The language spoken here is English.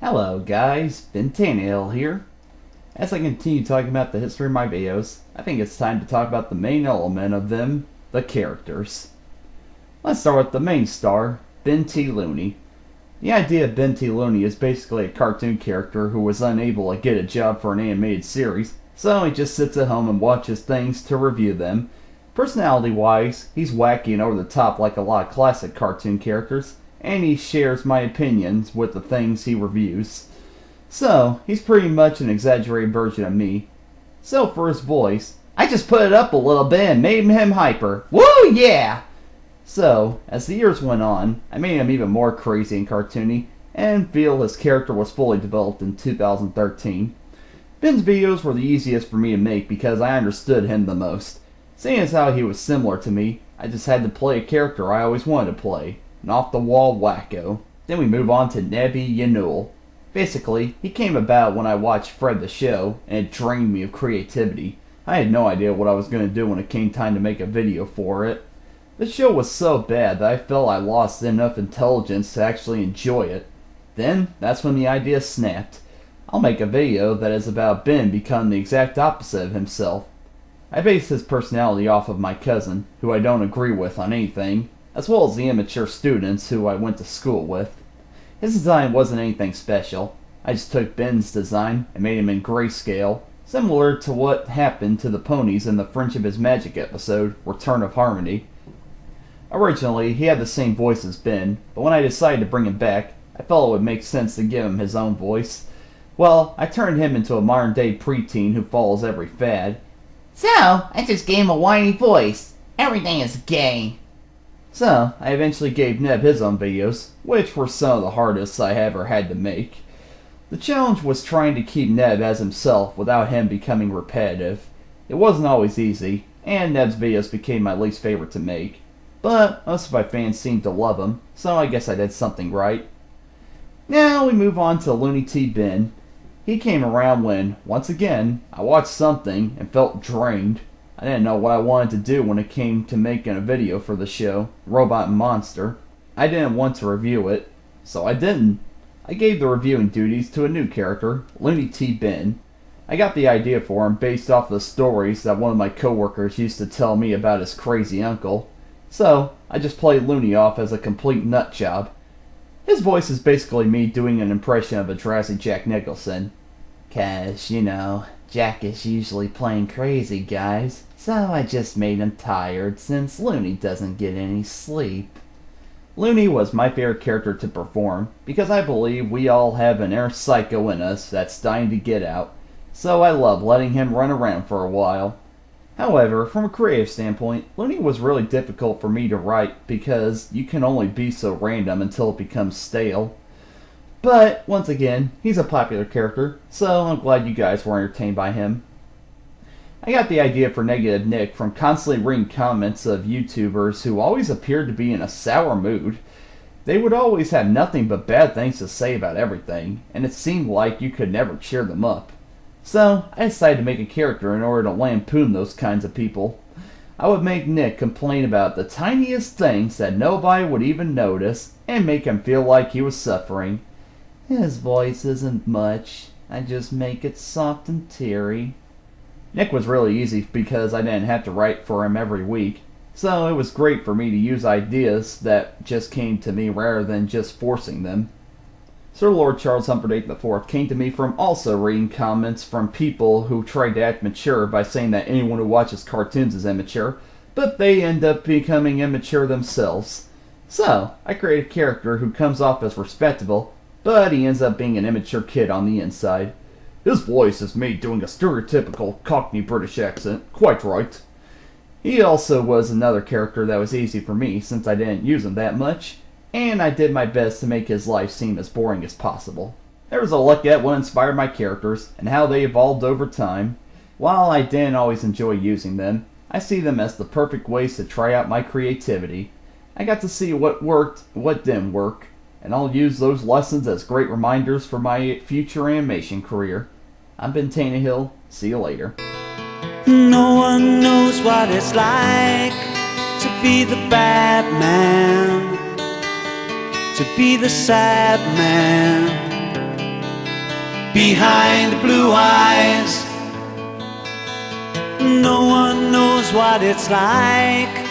Hello guys, Benty Looney here. As I continue talking about the history of my videos, I think it's time to talk about the main element of them, the characters. Let's start with the main star, Benty Looney. The idea of Benty Looney is basically a cartoon character who was unable to get a job for an animated series, so he just sits at home and watches things to review them. Personality-wise, he's wacky and over the top like a lot of classic cartoon characters, and he shares my opinions with the things he reviews. So, he's pretty much an exaggerated version of me. So for his voice, I just put it up a little bit and made him hyper. Woo yeah! So, as the years went on, I made him even more crazy and cartoony, and feel his character was fully developed in 2013. Ben's videos were the easiest for me to make because I understood him the most. Seeing as how he was similar to me, I just had to play a character I always wanted to play. An off-the-wall wacko. Then we move on to Nebby. Basically, he came about when I watched Fred the Show, and it drained me of creativity. I had no idea what I was going to do when it came time to make a video for it. The show was so bad that I felt I lost enough intelligence to actually enjoy it. Then, that's when the idea snapped. I'll make a video that is about Ben becoming the exact opposite of himself. I base his personality off of my cousin, who I don't agree with on anything, as well as the immature students who I went to school with. His design wasn't anything special. I just took Ben's design and made him in grayscale, similar to what happened to the ponies in the Friendship is Magic episode, Return of Harmony. Originally, he had the same voice as Ben, but when I decided to bring him back, I felt it would make sense to give him his own voice. Well, I turned him into a modern-day preteen who follows every fad. So, I just gave him a whiny voice. Everything is gay. So, I eventually gave Neb his own videos, which were some of the hardest I ever had to make. The challenge was trying to keep Neb as himself without him becoming repetitive. It wasn't always easy, and Neb's videos became my least favorite to make. But most of my fans seemed to love him, so I guess I did something right. Now we move on to Looney T Ben. He came around when, once again, I watched something and felt drained. I didn't know what I wanted to do when it came to making a video for the show, Robot and Monster. I didn't want to review it, so I didn't. I gave the reviewing duties to a new character, Looney T Ben. I got the idea for him based off the stories that one of my coworkers used to tell me about his crazy uncle. So, I just played Looney off as a complete nut job. His voice is basically me doing an impression of a Jurassic Jack Nicholson. 'Cause, Jack is usually playing crazy guys, so I just made him tired since Looney doesn't get any sleep. Looney was my favorite character to perform because I believe we all have an inner psycho in us that's dying to get out, so I love letting him run around for a while. However, from a creative standpoint, Looney was really difficult for me to write because you can only be so random until it becomes stale. But, once again, he's a popular character, so I'm glad you guys were entertained by him. I got the idea for Negative Nick from constantly reading comments of YouTubers who always appeared to be in a sour mood. They would always have nothing but bad things to say about everything, and it seemed like you could never cheer them up. So, I decided to make a character in order to lampoon those kinds of people. I would make Nick complain about the tiniest things that nobody would even notice, and make him feel like he was suffering. His voice isn't much. I just make it soft and teary. Nick was really easy because I didn't have to write for him every week, so it was great for me to use ideas that just came to me rather than just forcing them. Sir Lord Charles Humperdink IV came to me from also reading comments from people who tried to act mature by saying that anyone who watches cartoons is immature, but they end up becoming immature themselves. So, I created a character who comes off as respectable, but he ends up being an immature kid on the inside. His voice is me doing a stereotypical Cockney British accent, quite right. He also was another character that was easy for me since I didn't use him that much, and I did my best to make his life seem as boring as possible. There was a look at what inspired my characters and how they evolved over time. While I didn't always enjoy using them, I see them as the perfect ways to try out my creativity. I got to see what worked and what didn't work, and I'll use those lessons as great reminders for my future animation career. I've been Benty Looney. See you later. No one knows what it's like to be the bad man, to be the sad man. behind the blue eyes. No one knows what it's like